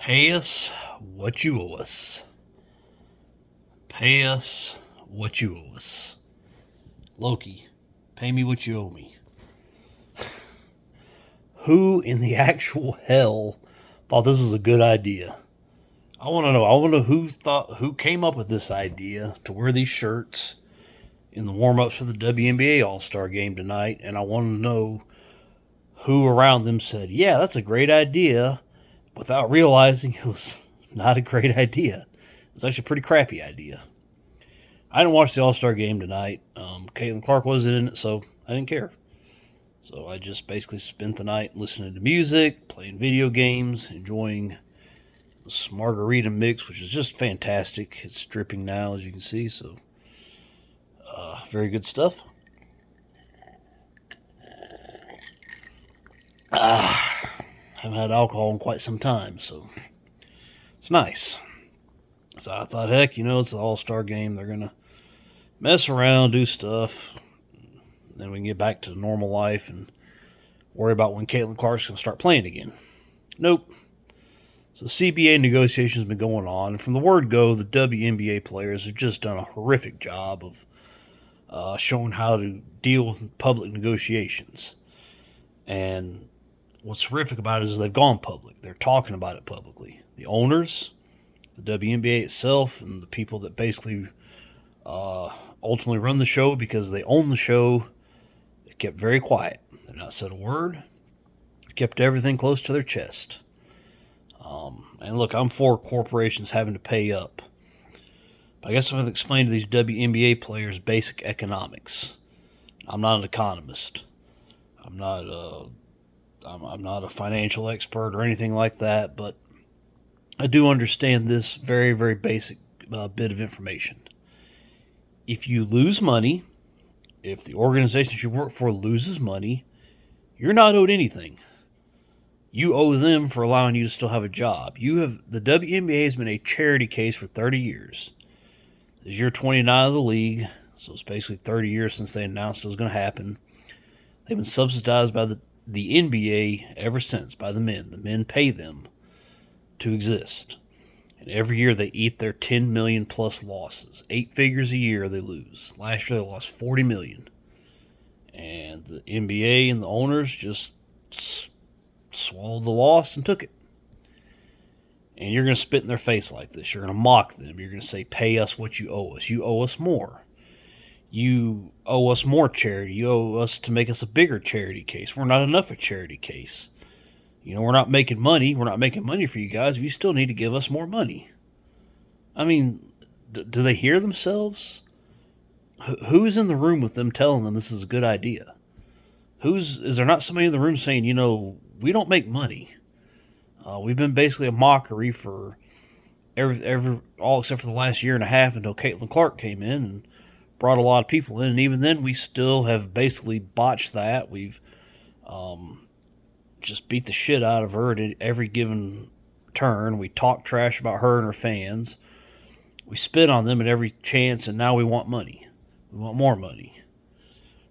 Pay us what you owe us. Pay us what you owe us. Loki, pay me what you owe me. Who in the actual hell thought this was a good idea? I want to know. I want to know who came up with this idea to wear these shirts in the warm-ups for the WNBA All-Star game tonight, and I want to know who around them said, "Yeah, that's a great idea," without realizing it was not a great idea. It was actually a pretty crappy idea. I didn't watch the All Star game tonight. Caitlin Clark wasn't in it, so I didn't care. So I just basically spent the night listening to music, playing video games, enjoying this margarita mix, which is just fantastic. It's dripping now, as you can see, so very good stuff. Haven't had alcohol in quite some time, so it's nice. So I thought, heck, it's the All Star game. They're gonna mess around, do stuff, then we can get back to normal life and worry about when Caitlin Clark's going to start playing again. Nope. So the CBA negotiations have been going on, and from the word go, the WNBA players have just done a horrific job of showing how to deal with public negotiations. And what's horrific about it is they've gone public. They're talking about it publicly. The owners, the WNBA itself, and the people that basically ultimately run the show because they own the show, they kept very quiet. They've not said a word. Kept everything close to their chest. And look, I'm for corporations having to pay up. But I guess I'm going to explain to these WNBA players basic economics. I'm not an economist. I'm not a financial expert or anything like that, but I do understand this very, very basic bit of information. If you lose money, if the organization you work for loses money, you're not owed anything. You owe them for allowing you to still have a job. The WNBA has been a charity case for 30 years. This is year 29 of the league, so it's basically 30 years since they announced it was going to happen. They've been subsidized by the NBA ever since, by the men. The men pay them to exist. And every year they eat their 10 million plus losses. 8 figures a year they lose. Last year they lost 40 million. And the NBA and the owners just swallowed the loss and took it. And you're going to spit in their face like this. You're going to mock them. You're going to say, pay us what you owe us. You owe us more. You owe us more charity. You owe us to make us a bigger charity case. We're not enough a charity case. We're not making money. We're not making money for you guys. You still need to give us more money. I mean, do they hear themselves? Who's in the room with them telling them this is a good idea? Is there not somebody in the room saying, we don't make money. We've been basically a mockery for all except for the last year and a half until Caitlin Clark came in and brought a lot of people in. And even then, we still have basically botched that. We've just beat the shit out of her at every given turn. We talk trash about her and her fans. We spit on them at every chance, and now we want money. We want more money.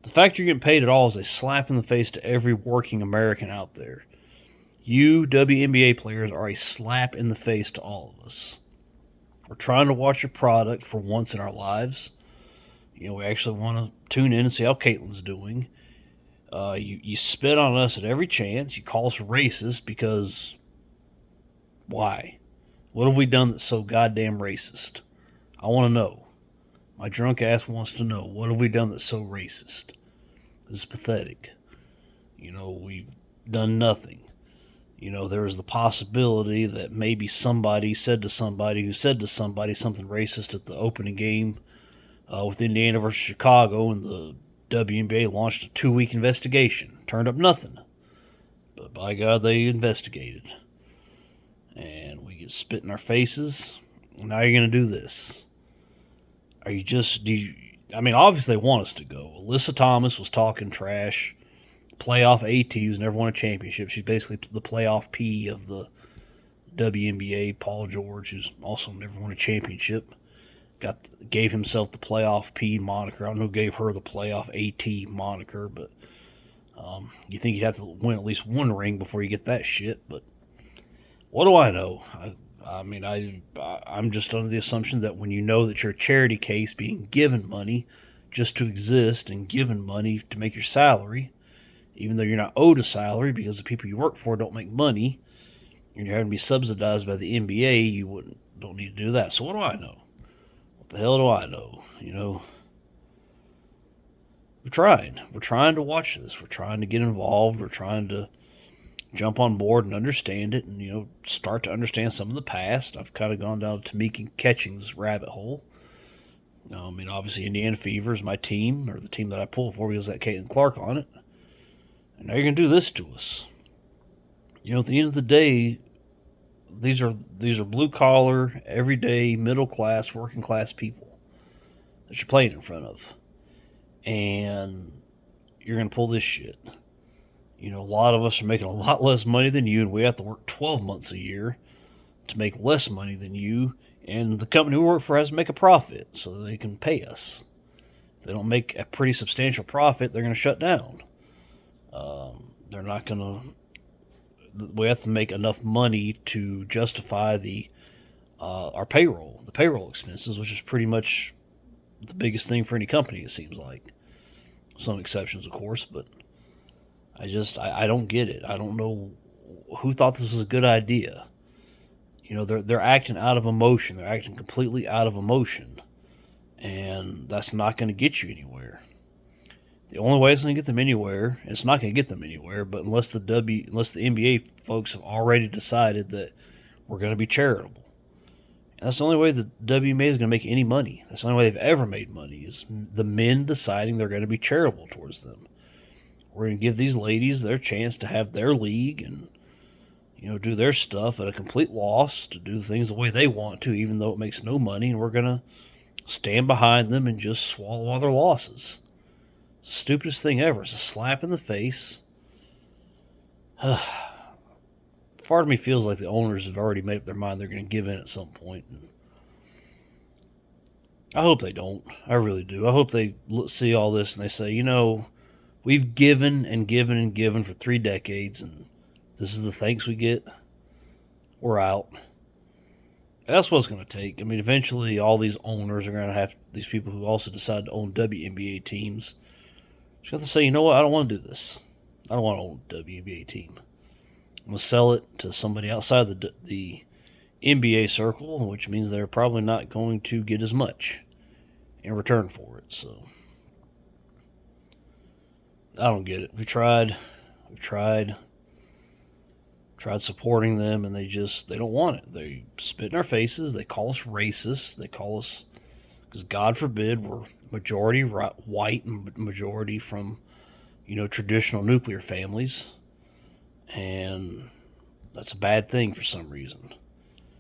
The fact you're getting paid at all is a slap in the face to every working American out there. You WNBA players are a slap in the face to all of us. We're trying to watch a product for once in our lives. We actually want to tune in and see how Caitlin's doing. You spit on us at every chance. You call us racist because why? What have we done that's so goddamn racist? I want to know. My drunk ass wants to know. What have we done that's so racist? This is pathetic. We've done nothing. There was the possibility that maybe somebody said to somebody who said to somebody something racist at the opening game with Indiana versus Chicago, and the WNBA launched a 2-week investigation. Turned up nothing. But by God, they investigated. And we get spit in our faces. And now you're going to do this. Obviously they want us to go. Alyssa Thomas was talking trash. Playoff AT, who's never won a championship. She's basically the playoff P of the WNBA. Paul George, who's also never won a championship, gave himself the playoff P moniker. I don't know who gave her the playoff AT moniker, but you think you'd have to win at least one ring before you get that shit. But What do I know? I'm just under the assumption that when you know that you're a charity case being given money just to exist and given money to make your salary, even though you're not owed a salary because the people you work for don't make money, and you're having to be subsidized by the NBA, you don't need to do that. So what do I know? What the hell do I know? We're trying. We're trying to watch this. We're trying to get involved. We're trying to jump on board and understand it, and start to understand some of the past. I've kind of gone down Tamika Catching's rabbit hole. Obviously Indiana Fever is my team, or the team that I pull for because that Caitlin Clark on it. And now you're gonna do this to us. At the end of the day, these are blue collar, everyday, middle class, working class people that you're playing in front of, and you're gonna pull this shit. A lot of us are making a lot less money than you, and we have to work 12 months a year to make less money than you. And the company we work for has to make a profit so that they can pay us. If they don't make a pretty substantial profit, they're going to shut down. They're not going to. We have to make enough money to justify our payroll, the payroll expenses, which is pretty much the biggest thing for any company. It seems like, some exceptions, of course, but I don't get it. I don't know who thought this was a good idea. They're acting out of emotion. They're acting completely out of emotion, and that's not going to get you anywhere. The only way it's going to get them anywhere, it's not going to get them anywhere, but unless the NBA folks have already decided that we're going to be charitable. And that's the only way the WNBA is going to make any money. That's the only way they've ever made money, is the men deciding they're going to be charitable towards them. We're going to give these ladies their chance to have their league and do their stuff at a complete loss, to do things the way they want to, even though it makes no money, and we're going to stand behind them and just swallow all their losses. It's the stupidest thing ever. It's a slap in the face. Part of me feels like the owners have already made up their mind they're going to give in at some point. And I hope they don't. I really do. I hope they see all this and they say, we've given and given and given for 3 decades, and this is the thanks we get. We're out. That's what it's going to take. Eventually all these owners are going to have, these people who also decide to own WNBA teams, just have to say, you know what, I don't want to do this. I don't want to own a WNBA team. I'm going to sell it to somebody outside the NBA circle, which means they're probably not going to get as much in return for it. So I don't get it. We've tried supporting them, and they don't want it. They spit in our faces. They call us racist. They call us, because God forbid, we're majority white and majority from, traditional nuclear families. And that's a bad thing for some reason.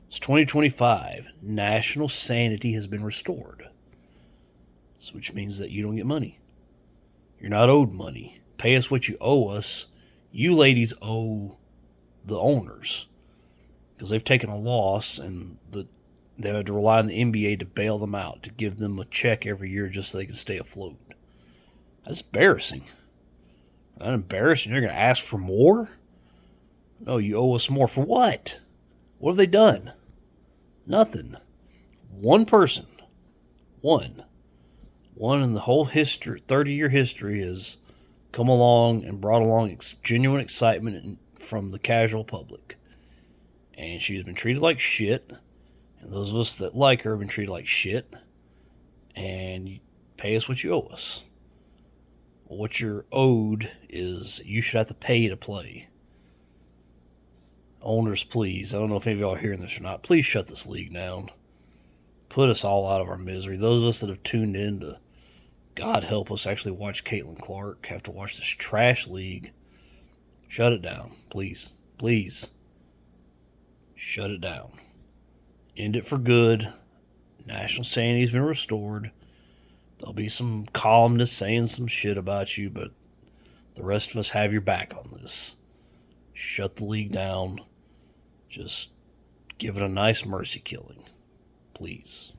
It's 2025. National sanity has been restored. So, which means that you don't get money. You're not owed money. Pay us what you owe us. You ladies owe the owners, because they've taken a loss, and they have to rely on the NBA to bail them out, to give them a check every year just so they can stay afloat. That's embarrassing. That's embarrassing. You're going to ask for more? No, you owe us more. For what? What have they done? Nothing. One person, one in the whole history, 30-year history, has come along and brought along genuine excitement from the casual public. And she's been treated like shit. And those of us that like her have been treated like shit. And you pay us what you owe us. Well, what you're owed is you should have to pay to play. Owners, please. I don't know if any of y'all are hearing this or not. Please shut this league down. Put us all out of our misery. Those of us that have tuned in to, God help us, actually watch Caitlin Clark have to watch this trash league. Shut it down. Please. Please. Shut it down. End it for good. National sanity's been restored. There'll be some columnists saying some shit about you, but the rest of us have your back on this. Shut the league down. Just give it a nice mercy killing. Please.